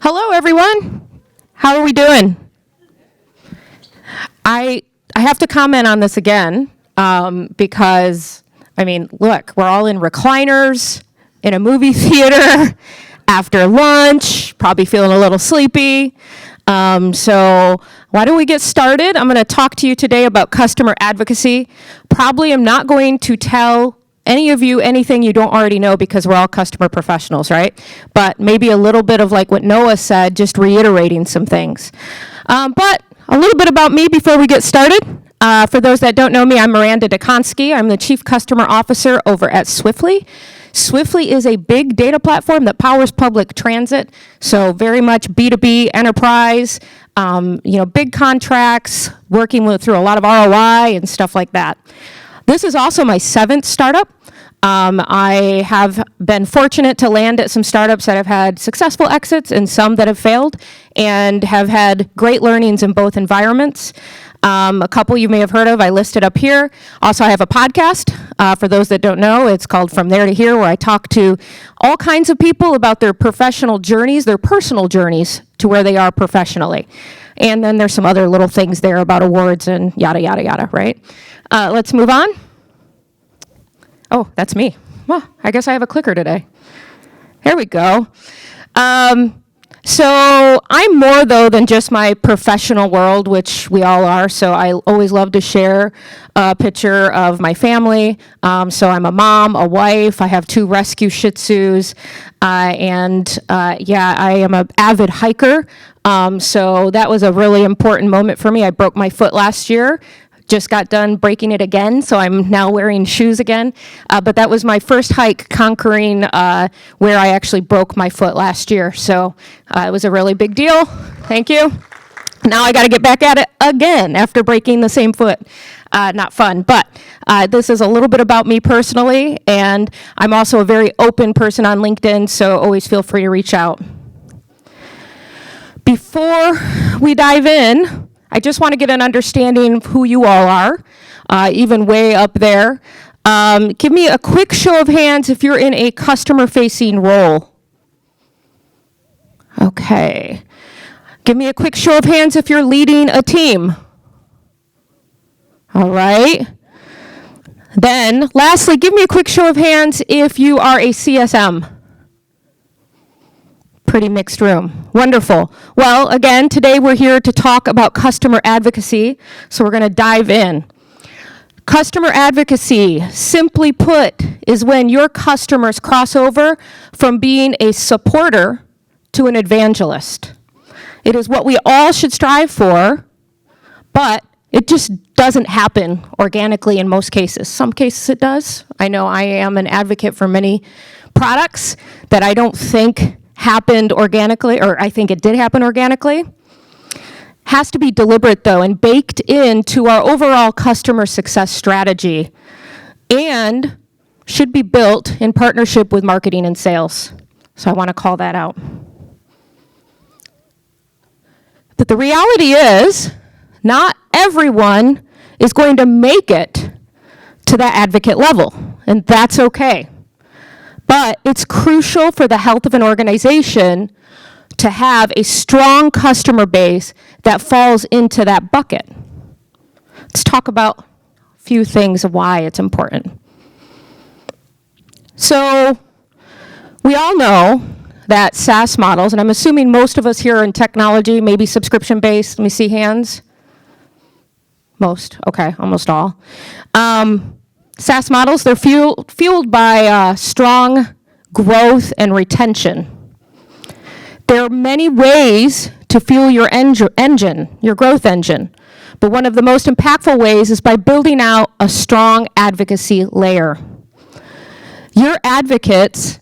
Hello, everyone. How are we doing? I have to comment on this again because, I mean, look, we're all in recliners in a movie theater after lunch, probably feeling a little sleepy. So why don't we get started? I'm going to talk to you today about customer advocacy. Probably am not going to tell any of you anything you don't already know because we're all customer professionals, right? But maybe a little bit of like what Noah said, just reiterating some things. But a little bit about me before we get started. For those that don't know me, I'm Miranda Dekonsky. I'm the Chief Customer Officer over at Swiftly. Swiftly is a big data platform that powers public transit, so very much B2B enterprise, big contracts, working through a lot of ROI and stuff like that. This is also my 7th startup. I have been fortunate to land at some startups that have had successful exits and some that have failed and have had great learnings in both environments. A couple you may have heard of, I listed up here. Also, I have a podcast. For those that don't know, it's called From There to Here, where I talk to all kinds of people about their professional journeys, their personal journeys to where they are professionally. And then there's some other little things there about awards and yada, yada, yada, right? Let's move on. Oh, that's me. Well, I guess I have a clicker today. Here we go. So I'm more, though, than just my professional world, which we all are. So I always love to share a picture of my family. So I'm a mom, a wife. I have 2 rescue Shih Tzus. I am an avid hiker. So that was a really important moment for me. I broke my foot last year. Just got done breaking it again, so I'm now wearing shoes again. But that was my first hike conquering where I actually broke my foot last year. So it was a really big deal. Thank you. Now I got to get back at it again after breaking the same foot. Not fun, but this is a little bit about me personally, and I'm also a very open person on LinkedIn, so always feel free to reach out. Before we dive in, I just want to get an understanding of who you all are, even way up there. Give me a quick show of hands if you're in a customer-facing role. Okay. Give me a quick show of hands if you're leading a team. All right. Then, lastly, give me a quick show of hands if you are a CSM. Pretty mixed room. Wonderful. Well, again, today we're here to talk about customer advocacy, so we're going to dive in. Customer advocacy, simply put, is when your customers cross over from being a supporter to an evangelist. It is what we all should strive for, but it just doesn't happen organically in most cases. Some cases it does. I know I am an advocate for many products that I don't think happened organically, or I think it did happen organically. Has to be deliberate, though, and baked into our overall customer success strategy, and should be built in partnership with marketing and sales. So I want to call that out. But the reality is, not everyone is going to make it to that advocate level, and that's okay. But it's crucial for the health of an organization to have a strong customer base that falls into that bucket. Let's talk about a few things of why it's important. So we all know that SaaS models, and I'm assuming most of us here are in technology, maybe subscription-based. Let me see hands. Most, okay, almost all. SaaS models, they're fueled by strong growth and retention. There are many ways to fuel your engine, your growth engine, but one of the most impactful ways is by building out a strong advocacy layer. Your advocates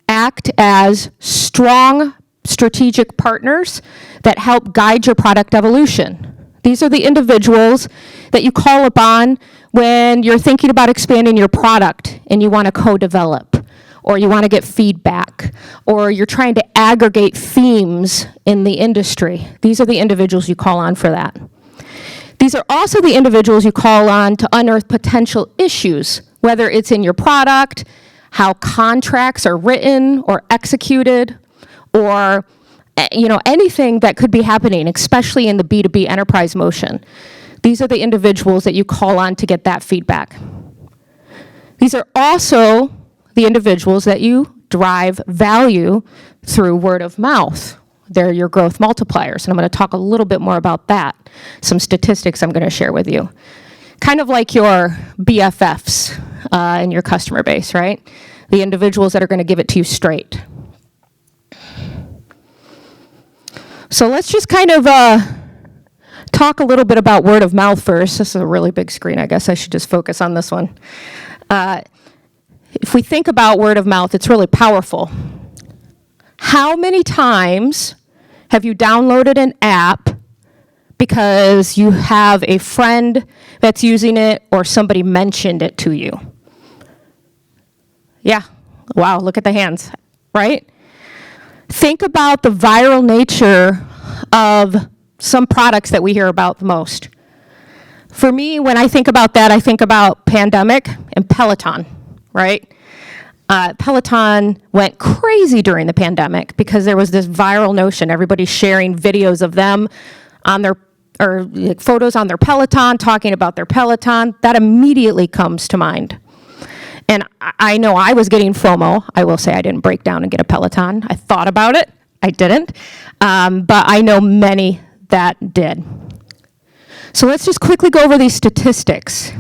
act as strong strategic partners that help guide your product evolution. These are the individuals that you call upon when you're thinking about expanding your product and you want to co-develop, or you want to get feedback, or you're trying to aggregate themes in the industry. These are the individuals you call on for that. These are also the individuals you call on to unearth potential issues whether it's in your product, how contracts are written or executed, or anything that could be happening, especially in the B2B enterprise motion. These are the individuals that you call on to get that feedback. These are also the individuals that you drive value through word of mouth. They're your growth multipliers, and I'm going to talk a little bit more about that. Some statistics I'm going to share with you. Kind of like your BFFs in your customer base, right? The individuals that are going to give it to you straight. So let's just kind of talk a little bit about word of mouth first. This is a really big screen. I guess I should just focus on this one. If we think about word of mouth, it's really powerful. How many times have you downloaded an app because you have a friend that's using it or somebody mentioned it to you? Yeah. Wow, look at the hands, right? Think about the viral nature of some products that we hear about the most. For me, when I think about that, I think about pandemic and Peloton, right? Peloton went crazy during the pandemic because there was this viral notion. Everybody's sharing videos of them on their, or like photos on their Peloton, talking about their Peloton. That immediately comes to mind. And I know I was getting FOMO. I will say I didn't break down and get a Peloton. I thought about it. I didn't. But I know many that did. So let's just quickly go over these statistics.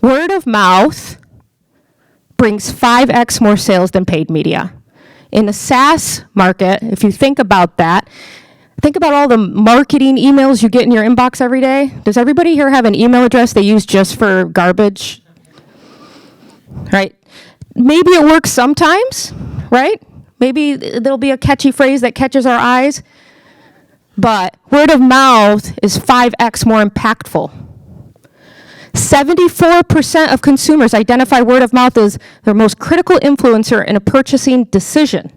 Word of mouth brings 5x more sales than paid media. In the SaaS market, if you think about that, think about all the marketing emails you get in your inbox every day. Does everybody here have an email address they use just for garbage? Right? Maybe it works sometimes, right? Maybe there'll be a catchy phrase that catches our eyes. But word of mouth is 5x more impactful. 74% of consumers identify word of mouth as their most critical influencer in a purchasing decision.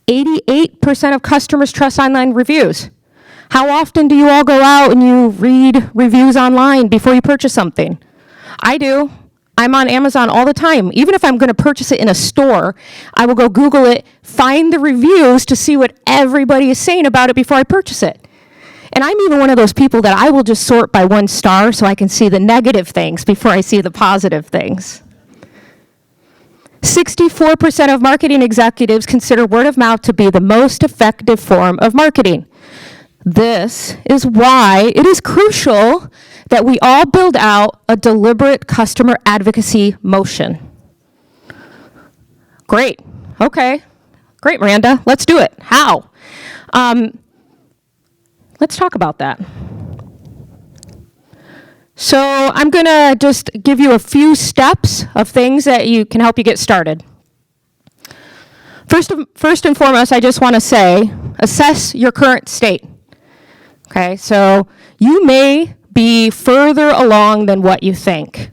88% of customers trust online reviews. How often do you all go out and you read reviews online before you purchase something? I do. I'm on Amazon all the time. Even if I'm going to purchase it in a store, I will go Google it, find the reviews to see what everybody is saying about it before I purchase it. And I'm even one of those people that I will just sort by 1 star so I can see the negative things before I see the positive things. 64% of marketing executives consider word of mouth to be the most effective form of marketing. This is why it is crucial that we all build out a deliberate customer advocacy motion. Great. Okay. Great, Miranda. Let's do it. How? Let's talk about that. So I'm going to just give you a few steps of things that can help you get started. First and foremost, I just want to say, assess your current state. Okay, so you may be further along than what you think.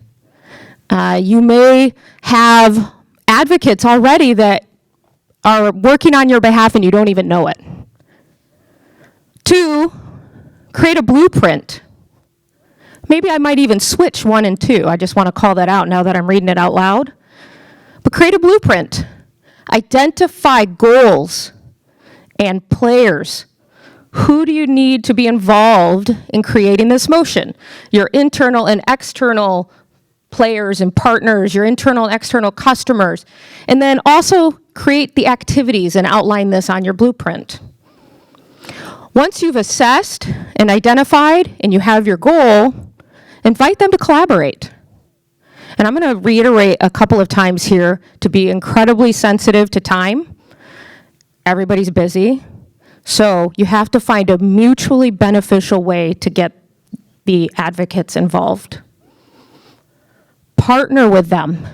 You may have advocates already that are working on your behalf and you don't even know it. 2, create a blueprint. Maybe I might even switch 1 and 2. I just want to call that out now that I'm reading it out loud. But create a blueprint. Identify goals and players. Who do you need to be involved in creating this motion? Your internal and external players and partners, your internal and external customers. And then also create the activities and outline this on your blueprint. Once you've assessed and identified and you have your goal, invite them to collaborate. And I'm going to reiterate a couple of times here to be incredibly sensitive to time. Everybody's busy. So you have to find a mutually beneficial way to get the advocates involved. Partner with them.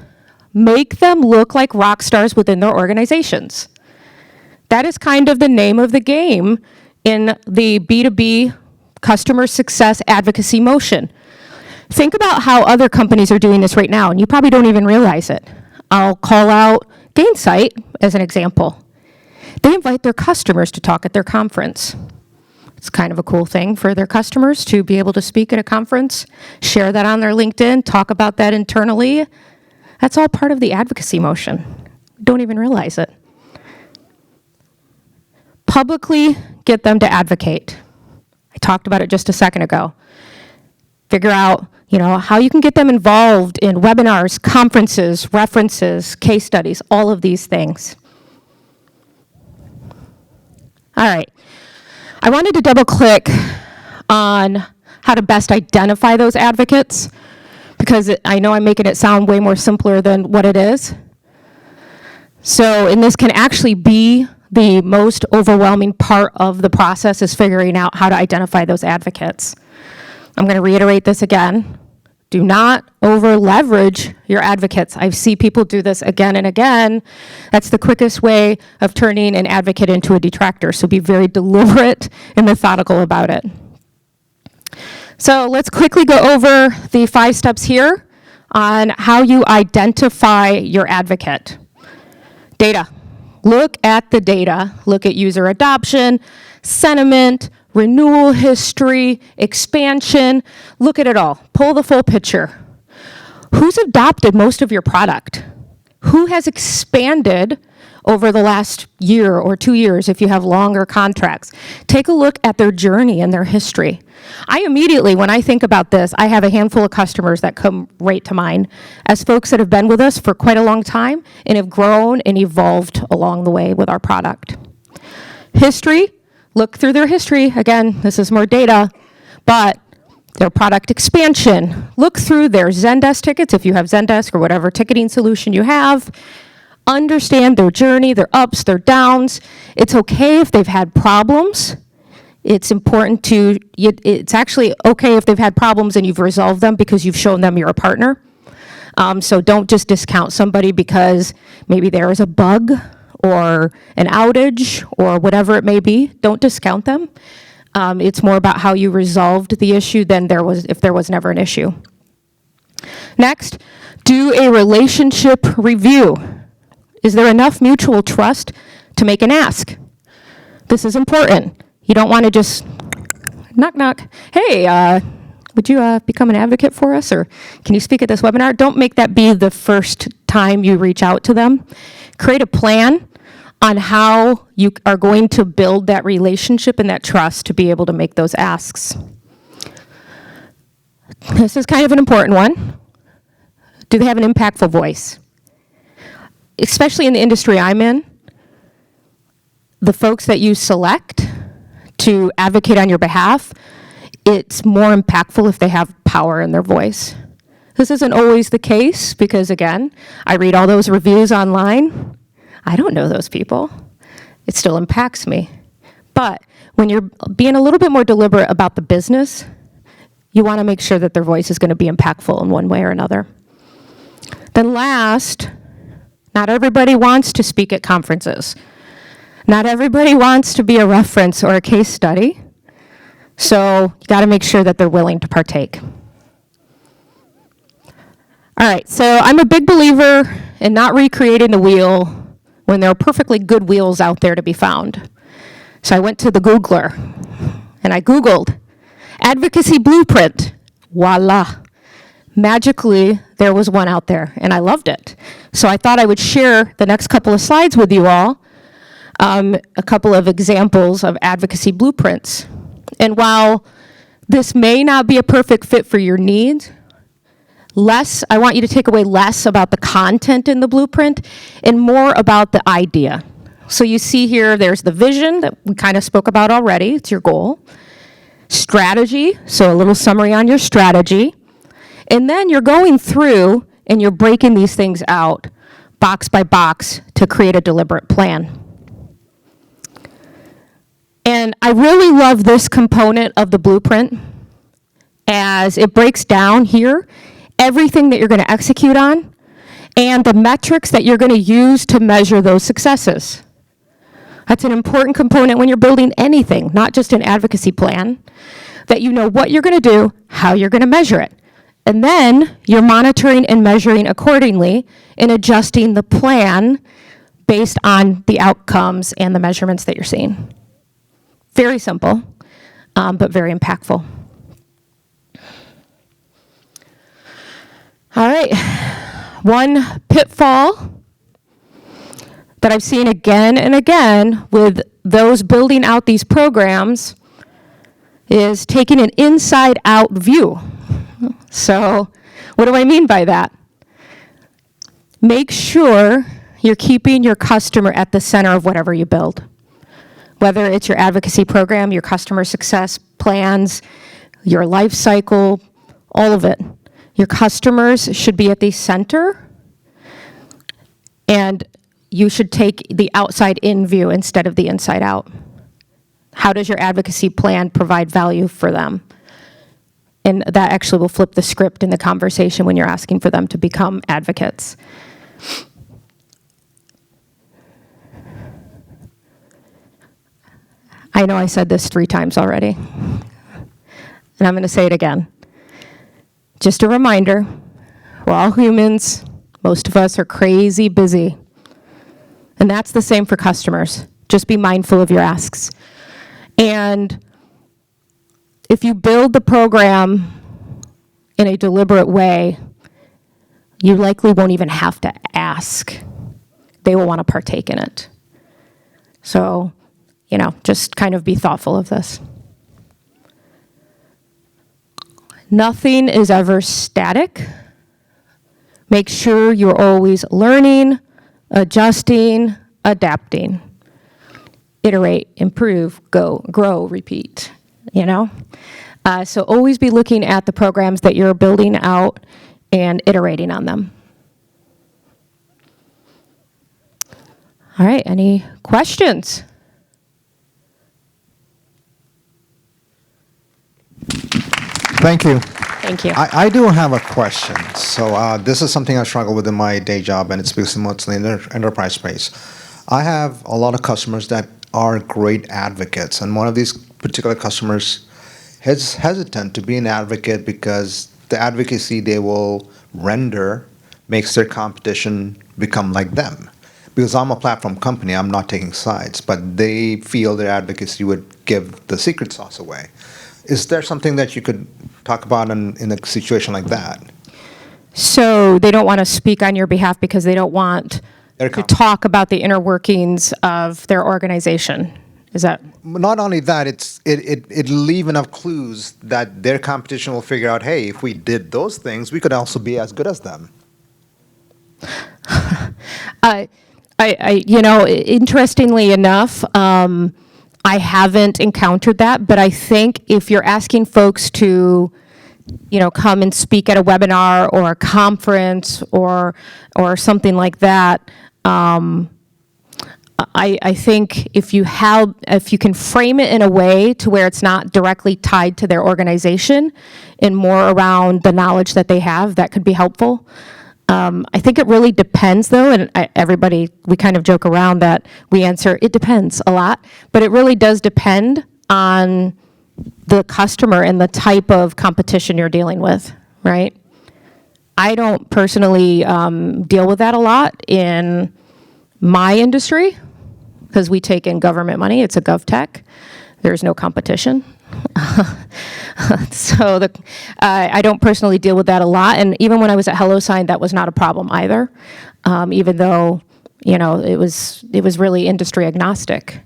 Make them look like rock stars within their organizations. That is kind of the name of the game in the B2B customer success advocacy motion. Think about how other companies are doing this right now, and you probably don't even realize it. I'll call out Gainsight as an example. They invite their customers to talk at their conference. It's kind of a cool thing for their customers to be able to speak at a conference, share that on their LinkedIn, talk about that internally. That's all part of the advocacy motion. Don't even realize it. Publicly get them to advocate. I talked about it just a second ago. Figure out, how you can get them involved in webinars, conferences, references, case studies, all of these things. All right. I wanted to double click on how to best identify those advocates, because I know I'm making it sound way more simpler than what it is. And this can actually be the most overwhelming part of the process, is figuring out how to identify those advocates. I'm going to reiterate this again. Do not over leverage your advocates. I see people do this again and again. That's the quickest way of turning an advocate into a detractor. So be very deliberate and methodical about it. So let's quickly go over the 5 steps here on how you identify your advocate. Data. Look at the data. Look at user adoption, sentiment, renewal history, expansion. Look at it all. Pull the full picture. Who's adopted most of your product? Who has expanded over the last year or 2 years if you have longer contracts? Take a look at their journey and their history. I immediately, when I think about this, I have a handful of customers that come right to mind as folks that have been with us for quite a long time and have grown and evolved along the way with our product. History. Look through their history. Again, this is more data, but their product expansion. Look through their Zendesk tickets, if you have Zendesk or whatever ticketing solution you have. Understand their journey, their ups, their downs. It's okay if they've had problems. It's actually okay if they've had problems and you've resolved them because you've shown them you're a partner. So don't just discount somebody because maybe there is a bug or an outage or whatever it may be. Don't discount them. It's more about how you resolved the issue than if there was never an issue. Next, do a relationship review. Is there enough mutual trust to make an ask? This is important. You don't want to just knock, knock. Hey, would you become an advocate for us? Or can you speak at this webinar? Don't make that be the first time you reach out to them. Create a plan on how you are going to build that relationship and that trust to be able to make those asks. This is kind of an important one. Do they have an impactful voice? Especially in the industry I'm in, the folks that you select to advocate on your behalf, it's more impactful if they have power in their voice. This isn't always the case because, again, I read all those reviews online. I don't know those people. It still impacts me. But when you're being a little bit more deliberate about the business, you want to make sure that their voice is going to be impactful in one way or another. Then last, not everybody wants to speak at conferences. Not everybody wants to be a reference or a case study. So you got to make sure that they're willing to partake. All right, so I'm a big believer in not recreating the wheel when there are perfectly good wheels out there to be found. So I went to the Googler, and I Googled advocacy blueprint. Voila. Magically, there was one out there, and I loved it. So I thought I would share the next couple of slides with you all, a couple of examples of advocacy blueprints. And while this may not be a perfect fit for your needs, I want you to take away less about the content in the blueprint and more about the idea. So you see here, there's the vision that we kind of spoke about already. It's your goal. Strategy, so a little summary on your strategy. And then you're going through and you're breaking these things out box by box to create a deliberate plan. And I really love this component of the blueprint as it breaks down here everything that you're going to execute on and the metrics that you're going to use to measure those successes. That's an important component when you're building anything, not just an advocacy plan, that you know what you're going to do, how you're going to measure it. And then you're monitoring and measuring accordingly and adjusting the plan based on the outcomes and the measurements that you're seeing. Very simple. but very impactful. All right, one pitfall that I've seen again and again with those building out these programs is taking an inside-out view. So what do I mean by that? Make sure you're keeping your customer at the center of whatever you build. Whether it's your advocacy program, your customer success plans, your life cycle, all of it. Your customers should be at the center, and you should take the outside-in view instead of the inside-out. How does your advocacy plan provide value for them? And that actually will flip the script in the conversation when you're asking for them to become advocates. I know I said this 3 times already, and I'm going to say it again. Just a reminder, we're all humans. Most of us are crazy busy. And that's the same for customers. Just be mindful of your asks. And if you build the program in a deliberate way, you likely won't even have to ask. They will want to partake in it. So, just kind of be thoughtful of this. Nothing is ever static. Make sure you're always learning, adjusting, adapting. Iterate, improve, grow, repeat, So always be looking at the programs that you're building out and iterating on them. All right, any questions? Thank you. Thank you. I do have a question. So this is something I struggle with in my day job, and it's because mostly in the enterprise space. I have a lot of customers that are great advocates, and one of these particular customers is hesitant to be an advocate because the advocacy they will render makes their competition become like them. Because I'm a platform company, I'm not taking sides, but they feel their advocacy would give the secret sauce away. Is there something that you could talk about in a situation like that? So they don't want to speak on your behalf because they don't want to talk about the inner workings of their organization. Is that? Not only that, it'll leave enough clues that their competition will figure out, hey, if we did those things, we could also be as good as them. Interestingly enough, I haven't encountered that, but I think if you're asking folks to, come and speak at a webinar or a conference or something like that, I think if you can frame it in a way to where it's not directly tied to their organization and more around the knowledge that they have, that could be helpful. I think it really depends, though, and we kind of joke around that we answer, it depends a lot, but it really does depend on the customer and the type of competition you're dealing with, right? I don't personally deal with that a lot in my industry because we take in government money. It's a GovTech. There's no competition. So I don't personally deal with that a lot. And even when I was at HelloSign, that was not a problem either, even though, it was really industry agnostic.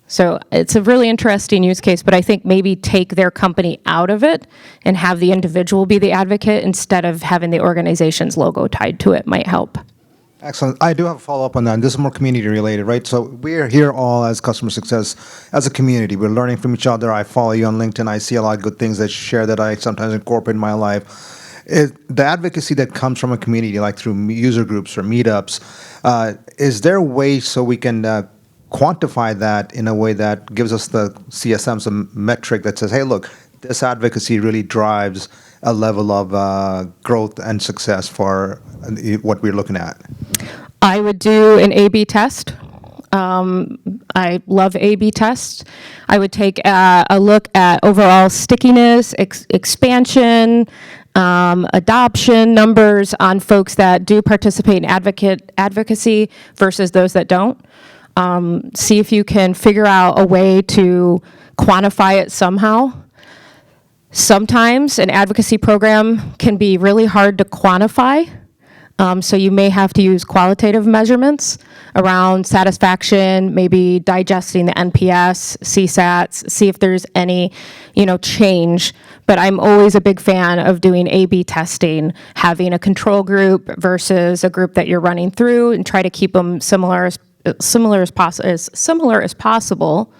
So it's a really interesting use case, but I think maybe take their company out of it and have the individual be the advocate instead of having the organization's logo tied to it might help. Excellent. I do have a follow-up on that. This is more community related, right? So we're here all as customer success, as a community. We're learning from each other. I follow you on LinkedIn. I see a lot of good things that you share that I sometimes incorporate in my life. The advocacy that comes from a community, like through user groups or meetups, is there a way so we can quantify that in a way that gives us the CSMs a metric that says, hey, look, this advocacy really drives a level of growth and success for what we're looking at? I would do an A/B test. I love A/B tests. I would take a look at overall stickiness, expansion, adoption numbers on folks that do participate in advocacy versus those that don't. See if you can figure out a way to quantify it somehow. Sometimes an advocacy program can be really hard to quantify. So you may have to use qualitative measurements around satisfaction, maybe digesting the NPS, CSATs, see if there's any, change. But I'm always a big fan of doing A/B testing, having a control group versus a group that you're running through, and try to keep them similar as possible,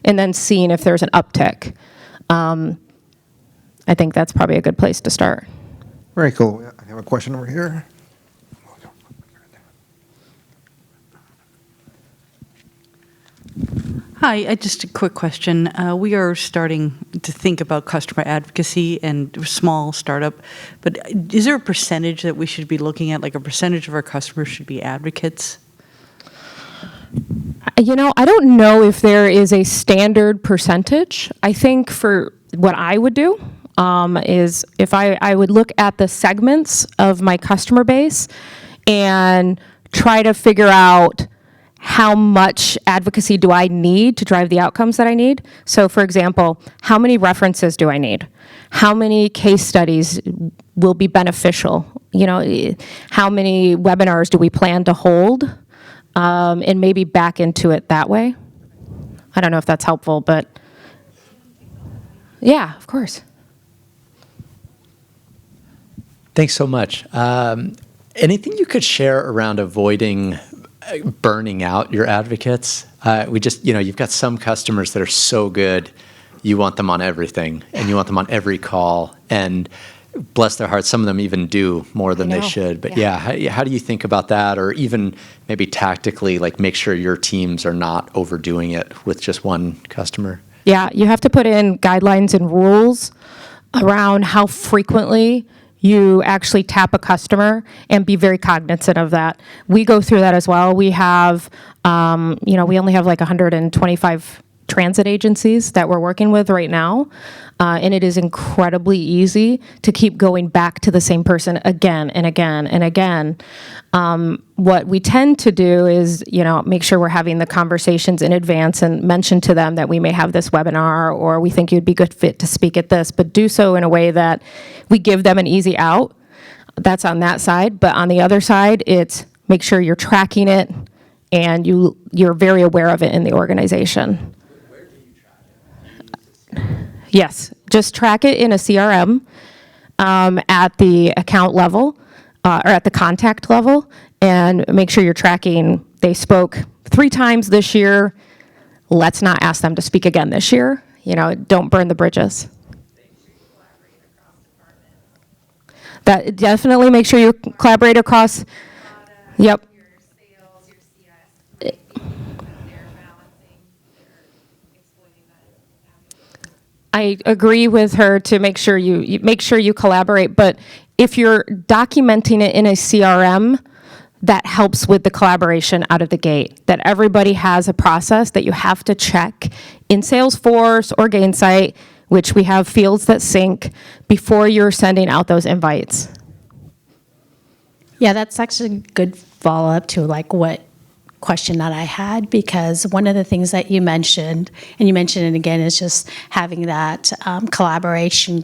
and then seeing if there's an uptick. I think that's probably a good place to start. Very cool. I have a question over here. Hi, just a quick question. We are starting to think about customer advocacy and small startup, but is there a percentage that we should be looking at, like a percentage of our customers should be advocates? I don't know if there is a standard percentage. I think for what I would do is if I would look at the segments of my customer base and try to figure out how much advocacy do I need to drive the outcomes that I need. So for example, how many references do I need? How many case studies will be beneficial? How many webinars do we plan to hold? And maybe back into it that way. I don't know if that's helpful, but yeah, of course. Thanks so much. Anything you could share around avoiding burning out your advocates? You've got some customers that are so good, you want them on everything, and you want them on every call, and bless their hearts, some of them even do more than they should. But how do you think about that? Or even maybe tactically, make sure your teams are not overdoing it with just one customer? Yeah, you have to put in guidelines and rules around how frequently you actually tap a customer and be very cognizant of that. We go through that as well. We have, we only have 125 transit agencies that we're working with right now. And it is incredibly easy to keep going back to the same person again and again and again. What we tend to do is, make sure we're having the conversations in advance and mention to them that we may have this webinar or we think you'd be good fit to speak at this, but do so in a way that we give them an easy out. That's on that side. But on the other side, it's make sure you're tracking it and you're very aware of it in the organization. Where do you track it? Yes, just track it in a CRM at the account level or at the contact level, and make sure you're tracking. They spoke 3 times this year. Let's not ask them to speak again this year. Don't burn the bridges. That definitely make sure you collaborate across. Yep. Your sales, your CS, they're balancing, you're exploiting that. I agree with her to make sure you collaborate, but if you're documenting it in a CRM, that helps with the collaboration out of the gate, that everybody has a process that you have to check in Salesforce or Gainsight, which we have fields that sync before you're sending out those invites. Yeah, that's actually a good follow-up to what question that I had, because one of the things that you mentioned, and you mentioned it again, is just having that good collaboration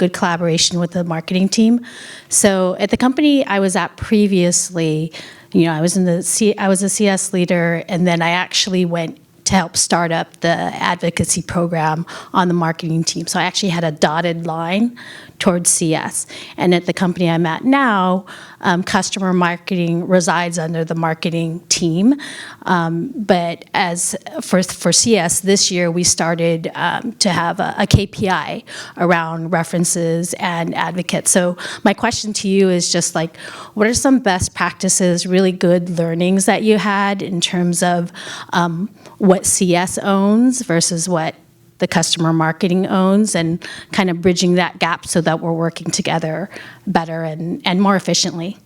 with the marketing team. So at the company I was at previously, I was a CS leader, and then I actually went to help start up the advocacy program on the marketing team. So I actually had a dotted line towards CS. And at the company I'm at now, customer marketing resides under the marketing team. But as for CS, this year we started to have a KPI around references and advocates. So my question to you is just what are some best practices, really good learnings that you had in terms of what CS owns versus what the customer marketing owns, and kind of bridging that gap so that we're working together better and more efficiently?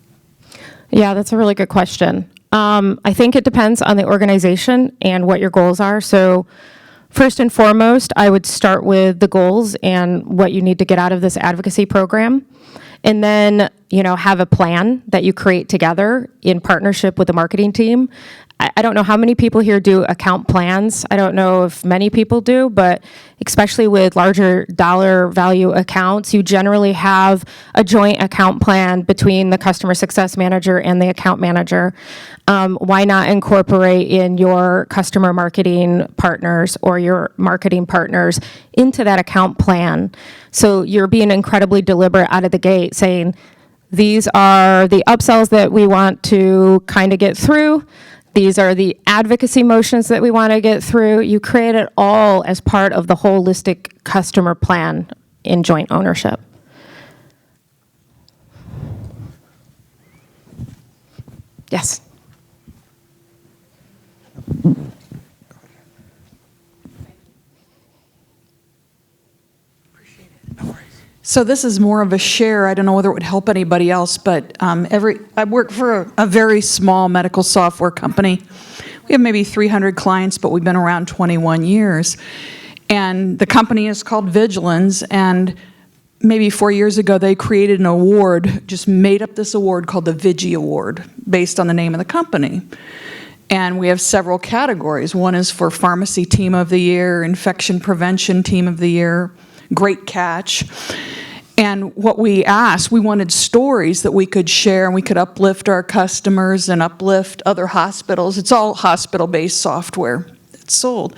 Yeah, that's a really good question. I think it depends on the organization and what your goals are. So first and foremost, I would start with the goals and what you need to get out of this advocacy program. And then, have a plan that you create together in partnership with the marketing team I don't know how many people here do account plans. I don't know if many people do, but especially with larger dollar value accounts, you generally have a joint account plan between the customer success manager and the account manager. Why not incorporate in your customer marketing partners or your marketing partners into that account plan? So you're being incredibly deliberate out of the gate, saying, these are the upsells that we want to kind of get through. These are the advocacy motions that we want to get through. You create it all as part of the holistic customer plan in joint ownership. Yes. So this is more of a share. I don't know whether it would help anybody else, but I work for a very small medical software company. We have maybe 300 clients, but we've been around 21 years. And the company is called Vigilance, and maybe 4 years ago they created an award, just made up this award called the Vigi Award, based on the name of the company. And we have several categories. One is for Pharmacy Team of the Year, Infection Prevention Team of the Year, Great Catch. And what we asked, we wanted stories that we could share and we could uplift our customers and uplift other hospitals. It's all hospital-based software that's sold.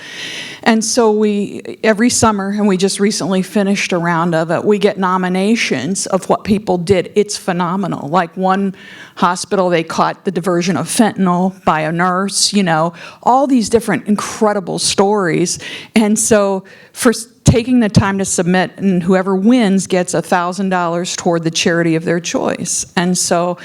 And so we, every summer, and we just recently finished a round of it, we get nominations of what people did. It's phenomenal. Like one hospital, they caught the diversion of fentanyl by a nurse, you know, all these different incredible stories. And so for taking the time to submit, and whoever wins gets $1,000 toward the charity of their choice. And so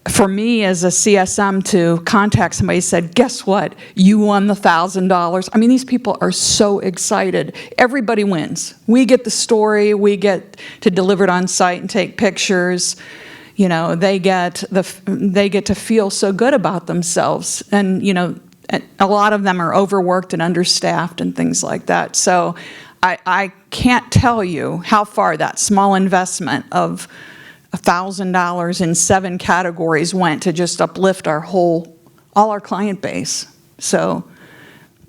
for me as a CSM to contact somebody and said, guess what, you won the $1,000. I mean, these people are so excited. Everybody wins. We get the story, we get to deliver it on site and take pictures. You know, they get to feel so good about themselves. And, you know, a lot of them are overworked and understaffed and things like that. So I can't tell you how far that small investment of $1,000 in 7 categories went to just uplift all our client base. So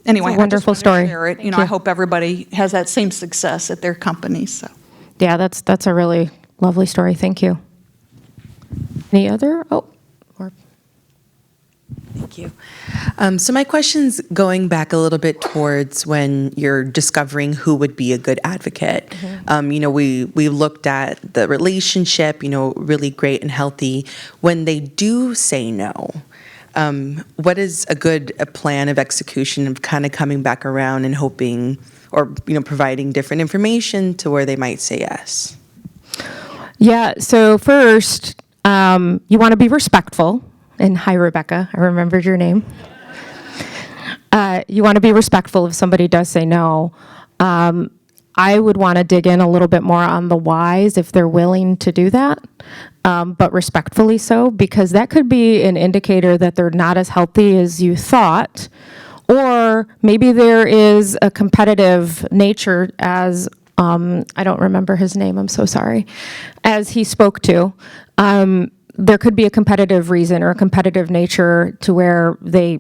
anyway, It's a wonderful I just wanted story. to share it. You know, Thank I you. hope everybody has that same success at their companies. So. Yeah, that's a really lovely story. Thank you. Any other? Oh, or Thank you. So my question's going back a little bit towards when you're discovering who would be a good advocate. You know, we looked at the relationship, you know, really great and healthy. When they do say no, what is a plan of execution of kind of coming back around and hoping, or, you know, providing different information to where they might say yes? Yeah, so first, you want to be respectful. And hi, Rebecca, I remembered your name. You want to be respectful if somebody does say no. I would want to dig in a little bit more on the whys if they're willing to do that, but respectfully so, because that could be an indicator that they're not as healthy as you thought, or maybe there is a competitive nature as I don't remember his name, I'm so sorry, as he spoke to. There could be a competitive reason or a competitive nature to where they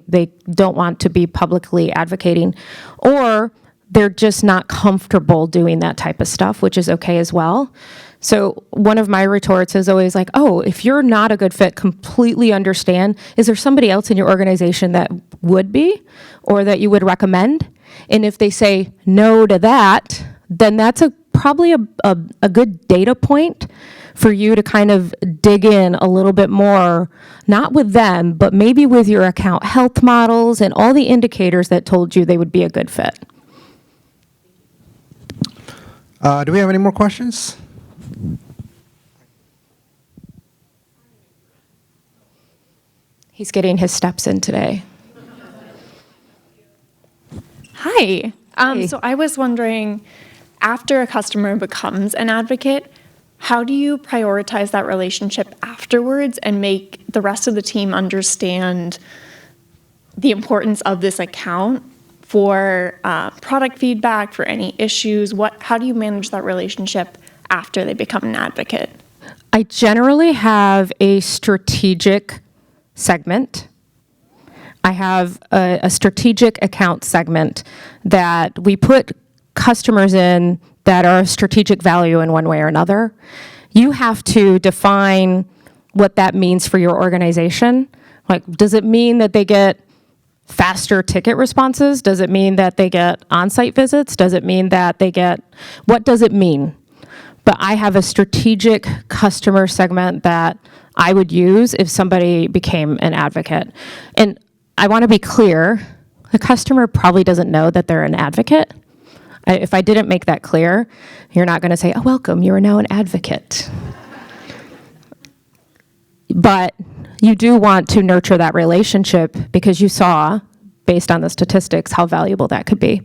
don't want to be publicly advocating, or they're just not comfortable doing that type of stuff, which is okay as well. So one of my retorts is always like, oh, if you're not a good fit, completely understand. Is there somebody else in your organization that would be, or that you would recommend? And if they say no to that, then that's probably a good data point for you to kind of dig in a little bit more, not with them, but maybe with your account health models and all the indicators that told you they would be a good fit. Do we have any more questions? He's getting his steps in today. Hi. Hey. So I was wondering, after a customer becomes an advocate, how do you prioritize that relationship afterwards and make the rest of the team understand the importance of this account for product feedback, for any issues? How do you manage that relationship after they become an advocate? I generally have a strategic segment I have a strategic account segment that we put customers in that are of strategic value in one way or another. You have to define what that means for your organization. Like, does it mean that they get faster ticket responses? Does it mean that they get on-site visits? Does it mean that they get, what does it mean? But I have a strategic customer segment that I would use if somebody became an advocate. And I want to be clear, the customer probably doesn't know that they're an advocate. If I didn't make that clear, you're not going to say, oh, welcome, you are now an advocate. But you do want to nurture that relationship because you saw, based on the statistics, how valuable that could be.